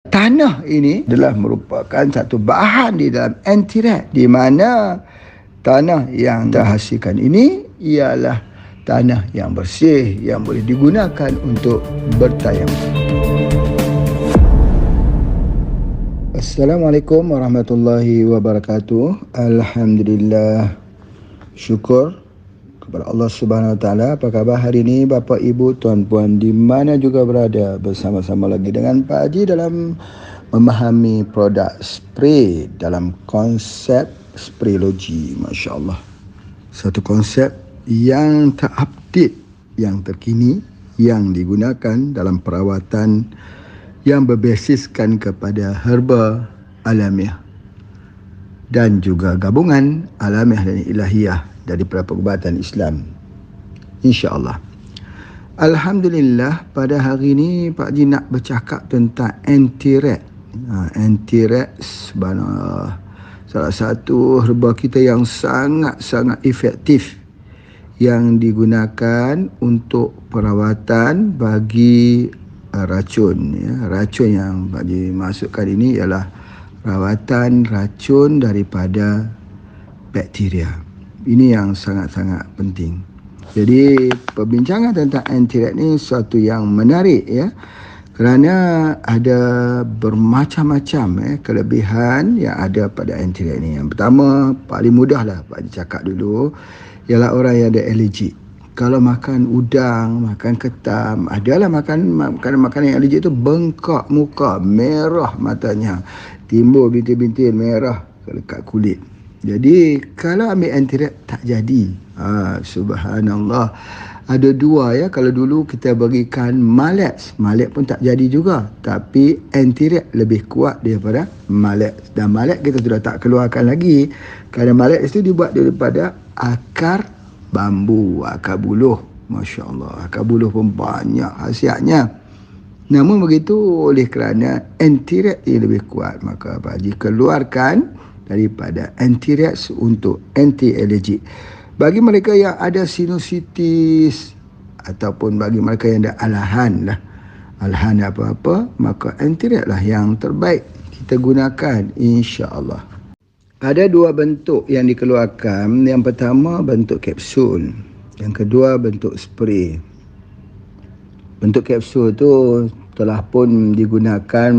Tanah ini adalah merupakan satu bahan di dalam antirat, di mana tanah yang terhasilkan ini ialah tanah yang bersih yang boleh digunakan untuk bertayamum. Assalamualaikum warahmatullahi wabarakatuh. Alhamdulillah, syukur kepada Allah Subhanahu Wa Taala. Apa khabar hari ini bapa ibu tuan puan di mana juga berada, bersama-sama lagi dengan Pak Haji dalam memahami produk spray dalam konsep spraylogi. Masya Allah, satu konsep yang terupdate, yang terkini, yang digunakan dalam perawatan yang berbasiskan kepada herba alamiah dan juga gabungan alamiah dan ilahiyah daripada perubatan Islam, insya-Allah. Alhamdulillah, pada hari ini Pak Haji nak bercakap tentang antirat. Antirat, subhanallah, salah satu herba kita yang sangat-sangat efektif yang digunakan untuk perawatan bagi racun. Racun yang Pak Haji masukkan ini ialah rawatan racun daripada bakteria. Ini yang sangat-sangat penting. Jadi perbincangan tentang antirat ni suatu yang menarik, ya, kerana ada bermacam-macam kelebihan yang ada pada antirat ni. Yang pertama, paling mudahlah Pak Haji cakap dulu, ialah orang yang ada alergik. Kalau makan udang, makan ketam, adalah makanan yang alergik tu bengkak muka, merah matanya, timbul bintik-bintik merah dekat kulit. Jadi kalau ambil antirat tak jadi. Subhanallah. Ada dua, ya. Kalau dulu kita berikan Malex pun tak jadi juga. Tapi antirat lebih kuat daripada Malex. Dan Malex kita sudah tak keluarkan lagi. Kerana Malex itu dibuat daripada akar bambu, akar buluh. Masya Allah, akar buluh pun banyak khasiatnya. Namun begitu, oleh kerana antirat ini lebih kuat, maka Pak Haji keluarkan daripada antirat untuk anti-alergik. Bagi mereka yang ada sinusitis ataupun bagi mereka yang ada alhan apa-apa, maka antirat lah yang terbaik kita gunakan, insya-Allah. Ada dua bentuk yang dikeluarkan. Yang pertama bentuk kapsul, yang kedua bentuk spray. Bentuk kapsul tu telah pun digunakan,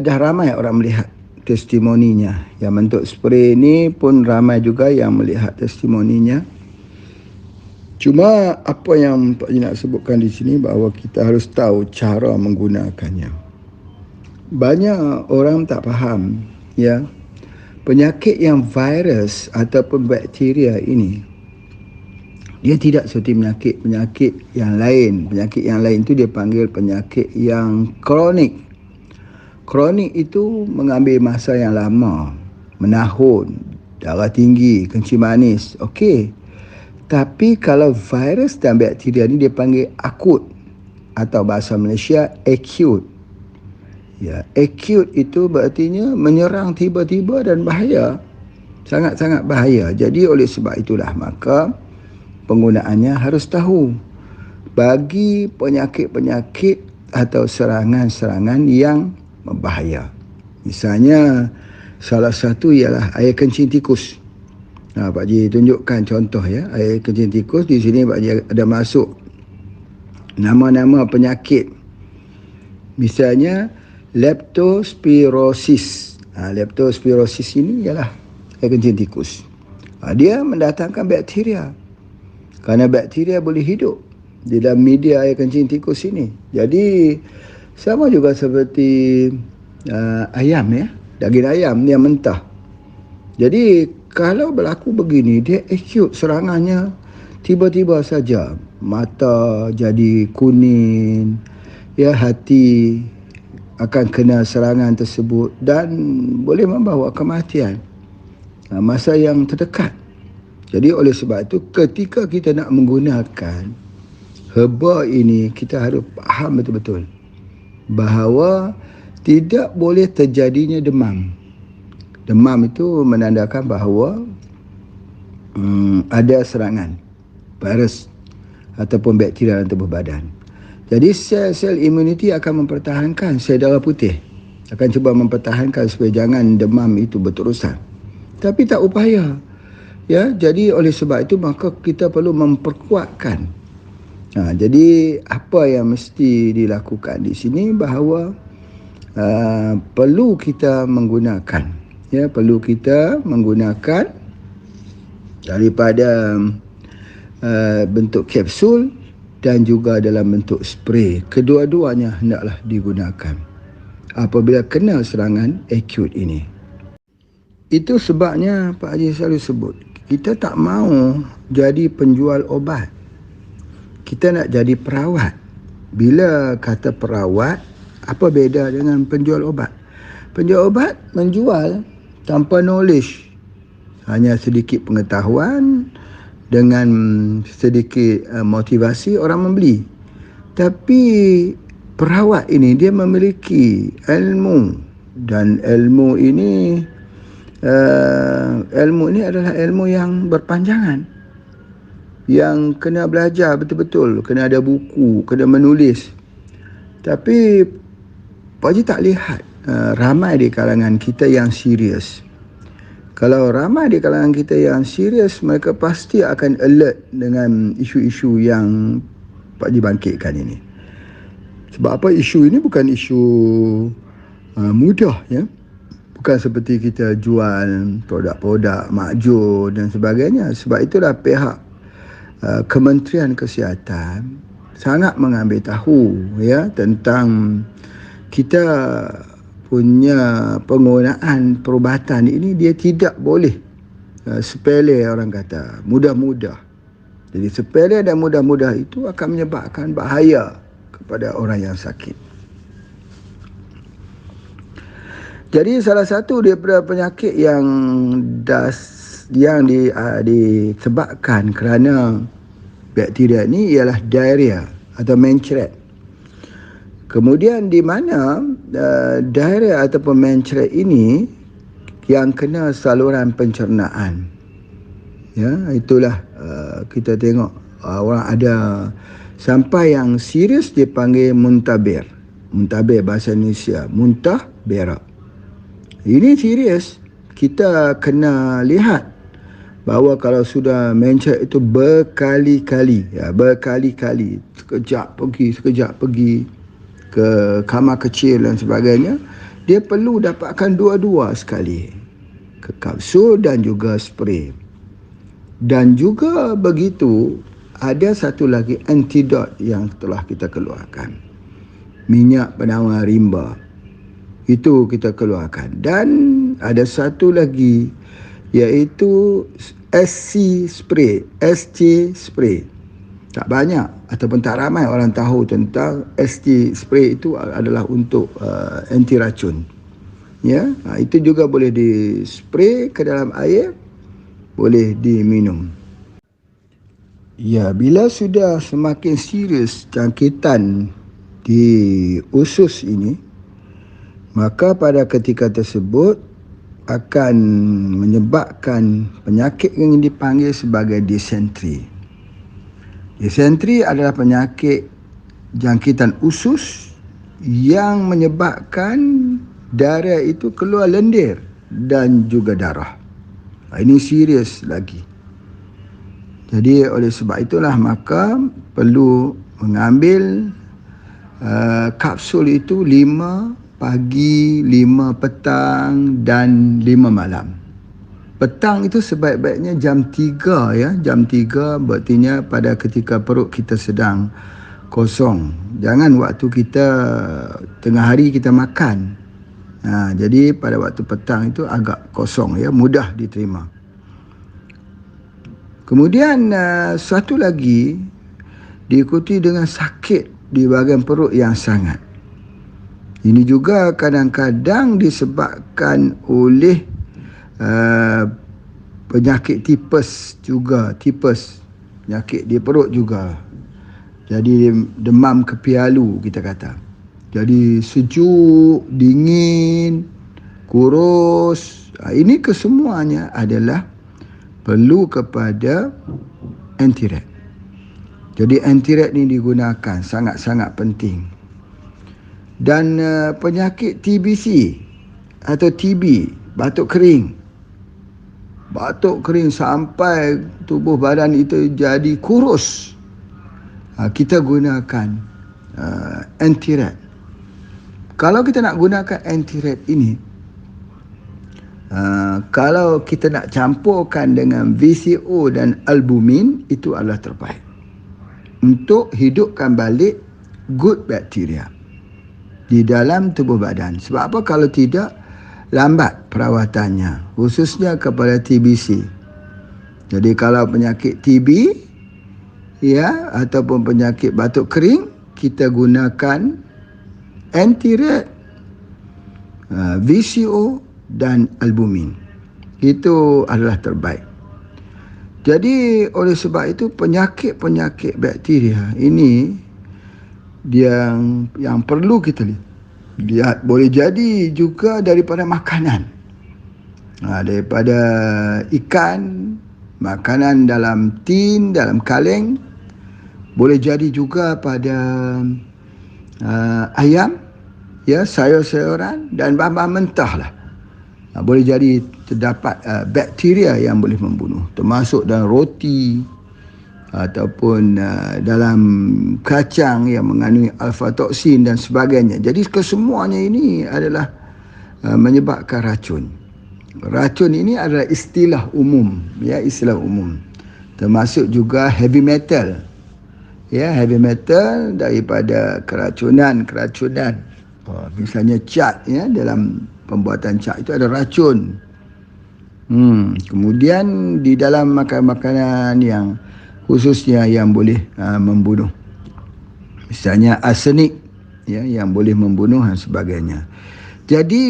dah ramai orang melihat testimoninya. Yang bentuk spray ni pun ramai juga yang melihat testimoninya. Cuma apa yang Pak Haji nak sebutkan di sini, bahawa kita harus tahu cara menggunakannya. Banyak orang tak faham, ya, penyakit yang virus ataupun bakteria ini, dia tidak seperti penyakit yang lain. Penyakit yang lain itu dia panggil penyakit yang kronik. Kronik itu mengambil masa yang lama, menahun, darah tinggi, kencing manis, okey. Tapi kalau virus dan bakteria ni dia panggil akut, atau bahasa Malaysia acute. Ya, acute itu berartinya menyerang tiba-tiba dan bahaya. Sangat-sangat bahaya. Jadi oleh sebab itulah maka penggunaannya harus tahu. Bagi penyakit-penyakit atau serangan-serangan yang berbahaya. Misalnya salah satu ialah air kencing tikus. Pak Haji tunjukkan contoh, ya, air kencing tikus. Di sini Pak Haji ada masuk nama-nama penyakit. Misalnya leptospirosis. Leptospirosis ini ialah air kencing tikus. Dia mendatangkan bakteria. Kerana bakteria boleh hidup di dalam media air kencing tikus ini. Jadi sama juga seperti ayam, ya, daging ayam yang mentah. Jadi kalau berlaku begini, dia acute, serangannya tiba-tiba saja. Mata jadi kuning, ya, hati akan kena serangan tersebut dan boleh membawa kematian masa yang terdekat. Jadi oleh sebab itu, ketika kita nak menggunakan herba ini, kita harus faham betul-betul bahawa tidak boleh terjadinya demam. Demam itu menandakan bahawa ada serangan virus ataupun bakteria dalam tubuh badan. Jadi sel-sel imuniti akan mempertahankan sel darah putih, akan cuba mempertahankan supaya jangan demam itu berterusan. Tapi tak upaya. Ya, jadi oleh sebab itu maka kita perlu memperkuatkan. Jadi apa yang mesti dilakukan di sini bahawa perlu kita menggunakan, ya, perlu kita menggunakan daripada bentuk kapsul dan juga dalam bentuk spray. Kedua-duanya hendaklah digunakan apabila kena serangan akut ini. Itu sebabnya Pak Haji selalu sebut, kita tak mahu jadi penjual obat. Kita nak jadi perawat. Bila kata perawat, apa beza dengan penjual obat? Penjual obat menjual tanpa knowledge. Hanya sedikit pengetahuan dengan sedikit motivasi orang membeli. Tapi perawat ini dia memiliki ilmu, dan ilmu ini adalah ilmu yang berpanjangan, yang kena belajar betul-betul, kena ada buku, kena menulis. Tapi Pak Haji tak lihat ramai di kalangan kita yang serius. Kalau ramai di kalangan kita yang serius, mereka pasti akan alert dengan isu-isu yang Pak Haji bangkitkan ini. Sebab apa? Isu ini bukan isu mudah, ya. Bukan seperti kita jual produk-produk makjur dan sebagainya. Sebab itulah pihak Kementerian Kesihatan sangat mengambil tahu, ya, tentang kita punya penggunaan perubatan ini. Dia tidak boleh sepele, orang kata mudah-mudah. Jadi sepele dan mudah-mudah itu akan menyebabkan bahaya kepada orang yang sakit. Jadi salah satu daripada penyakit yang disebabkan kerana bakteria ini ialah diarrhea atau mencret. Kemudian di mana diarrhea ataupun mencret ini yang kena saluran pencernaan. Ya, itulah kita tengok orang ada sampai yang serius dipanggil muntabir. Muntabir bahasa Indonesia, muntah berak. Ini serius. Kita kena lihat bahawa kalau sudah mencret itu berkali-kali, sekejap pergi ke kamar kecil dan sebagainya, dia perlu dapatkan dua-dua sekali, ke kapsul dan juga spray. Dan juga begitu, ada satu lagi antidot yang telah kita keluarkan, minyak penawar rimba. Itu kita keluarkan. Dan ada satu lagi, iaitu SC spray, SC spray. Tak banyak ataupun tak ramai orang tahu tentang SC spray. Itu adalah untuk anti racun. Ya, itu juga boleh di spray ke dalam air, boleh diminum. Ya, bila sudah semakin serius jangkitan di usus ini, maka pada ketika tersebut akan menyebabkan penyakit yang dipanggil sebagai disentri. Disentri adalah penyakit jangkitan usus yang menyebabkan darah itu keluar lendir dan juga darah. Ini serius lagi. Jadi oleh sebab itulah maka perlu mengambil kapsul itu 5 pagi, 5 petang dan 5 malam. Petang itu sebaik-baiknya jam 3, ya. Jam 3 berartinya pada ketika perut kita sedang kosong. Jangan waktu kita tengah hari kita makan. Jadi pada waktu petang itu agak kosong, ya, mudah diterima. Kemudian satu lagi diikuti dengan sakit di bahagian perut yang sangat. Ini juga kadang-kadang disebabkan oleh penyakit tipes juga. Tipes, penyakit di perut juga. Jadi demam kepialu kita kata. Jadi sejuk, dingin, kurus. Ini kesemuanya adalah perlu kepada antiret. Jadi antiret ni digunakan, sangat-sangat penting. Dan penyakit TBC atau TB, batuk kering. Batuk kering sampai tubuh badan itu jadi kurus. Kita gunakan antiret. Kalau kita nak gunakan antiret ini, kalau kita nak campurkan dengan VCO dan albumin, itu adalah terbaik untuk hidupkan balik good bacteria di dalam tubuh badan. Sebab apa? Kalau tidak, lambat perawatannya, khususnya kepada TBC. Jadi kalau penyakit TB ya, ataupun penyakit batuk kering, kita gunakan antiret, VCO dan albumin. Itu adalah terbaik. Jadi oleh sebab itu penyakit-penyakit bakteria ini yang perlu kita lihat. Boleh jadi juga daripada makanan, daripada ikan, makanan dalam tin, dalam kaleng. Boleh jadi juga pada ayam, ya, sayur-sayuran dan bahan-bahan mentah lah. Boleh jadi terdapat bakteria yang boleh membunuh, termasuk dalam roti ataupun dalam kacang yang mengandungi alfa-toksin dan sebagainya. Jadi kesemuanya ini adalah menyebabkan racun. Racun ini adalah istilah umum, ya, istilah umum. Termasuk juga heavy metal. Ya, heavy metal daripada keracunan. Misalnya cat, ya, dalam pembuatan cat itu ada racun. Kemudian di dalam makanan yang khususnya yang boleh membunuh, misalnya arsenik, ya, yang boleh membunuh dan sebagainya. Jadi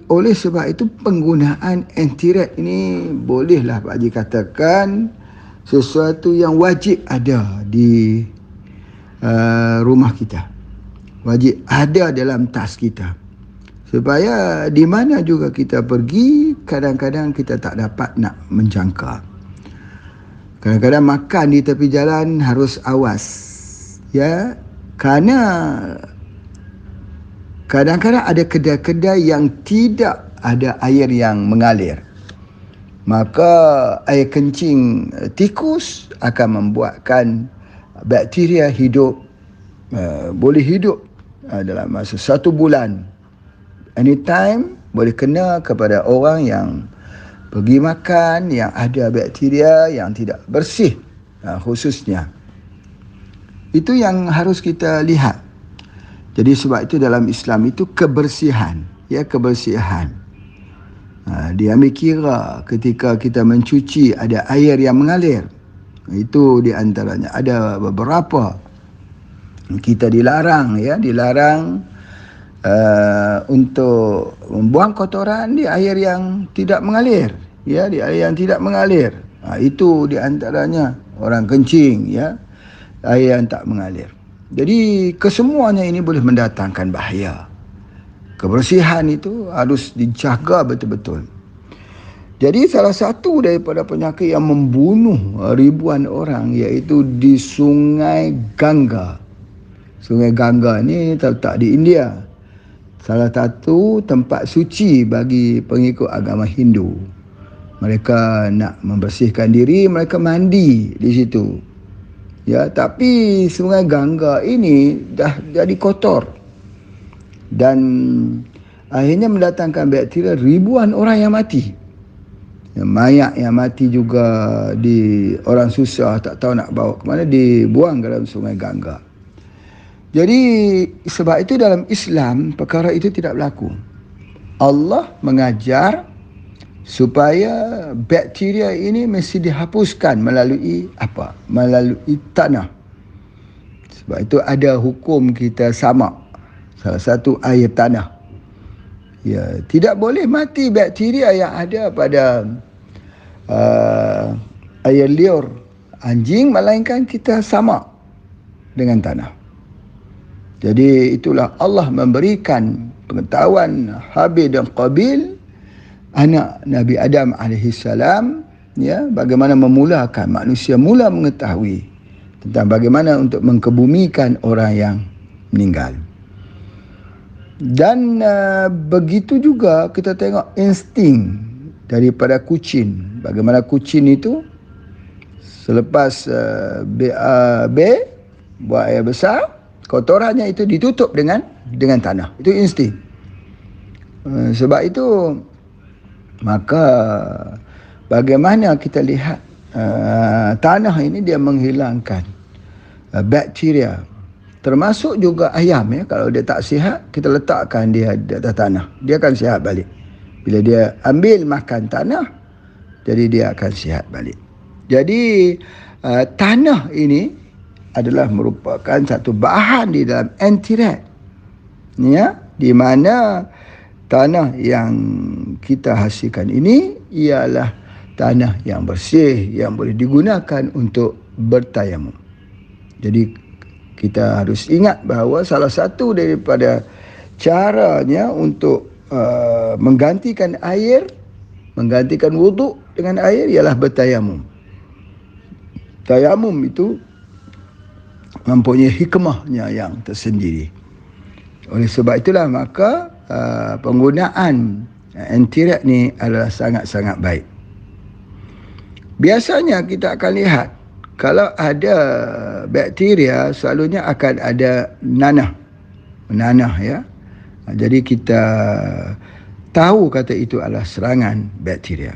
oleh sebab itu penggunaan antiret ini bolehlah Pak Haji katakan sesuatu yang wajib ada di rumah kita, wajib ada dalam tas kita. Supaya di mana juga kita pergi, kadang-kadang kita tak dapat nak menjangka. Kadang-kadang makan di tepi jalan harus awas, ya, kerana kadang-kadang ada kedai-kedai yang tidak ada air yang mengalir. Maka air kencing tikus akan membuatkan bakteria hidup, boleh hidup dalam masa 1 bulan. Anytime boleh kena kepada orang yang pergi makan yang ada bakteria yang tidak bersih, khususnya. Itu yang harus kita lihat. Jadi sebab itu dalam Islam itu kebersihan, ya, kebersihan. Diambil kira ketika kita mencuci ada air yang mengalir. Itu di antaranya. Ada beberapa kita dilarang, ya, untuk membuang kotoran di air yang tidak mengalir, ya, di air yang tidak mengalir. Itu di antaranya orang kencing, ya, air yang tak mengalir. Jadi kesemuanya ini boleh mendatangkan bahaya. Kebersihan itu harus dijaga betul-betul. Jadi salah satu daripada penyakit yang membunuh ribuan orang iaitu di Sungai Ganga. Sungai Ganga ini terletak di India. Salah satu tempat suci bagi pengikut agama Hindu. Mereka nak membersihkan diri, mereka mandi di situ. Ya, tapi Sungai Ganga ini dah jadi kotor. Dan akhirnya mendatangkan bakteria, ribuan orang yang mati. Mayat yang mati juga orang susah, tak tahu nak bawa ke mana, dibuang ke dalam Sungai Ganga. Jadi sebab itu dalam Islam perkara itu tidak berlaku. Allah mengajar supaya bakteria ini mesti dihapuskan melalui apa? Melalui tanah. Sebab itu ada hukum kita samak. Salah satu air tanah. Ya, tidak boleh mati bakteria yang ada pada air liur anjing, melainkan kita samak dengan tanah. Jadi itulah Allah memberikan pengetahuan Habil dan Qabil, anak Nabi Adam alaihi salam, ya, bagaimana memulakan manusia mula mengetahui tentang bagaimana untuk mengkebumikan orang yang meninggal. Dan begitu juga kita tengok insting daripada kucing. Bagaimana kucing itu selepas buang air besar, kotorannya itu ditutup dengan tanah. Itu insting. Sebab itu maka bagaimana kita lihat tanah ini dia menghilangkan bakteria, termasuk juga ayam ya. Kalau dia tak sihat, kita letakkan dia di atas tanah, dia akan sihat balik. Bila dia ambil makan tanah, jadi dia akan sihat balik. Jadi tanah ini adalah merupakan satu bahan di dalam anti-rat, ya, di mana tanah yang kita hasilkan ini ialah tanah yang bersih, yang boleh digunakan untuk bertayamum. Jadi kita harus ingat bahawa salah satu daripada caranya untuk menggantikan air, menggantikan wuduk dengan air ialah bertayamum. Tayamum itu mempunyai hikmahnya yang tersendiri. Oleh sebab itulah maka penggunaan anti-rat ni adalah sangat-sangat baik. Biasanya kita akan lihat kalau ada bakteria, selalunya akan ada nanah ya. Jadi kita tahu kata itu adalah serangan bakteria.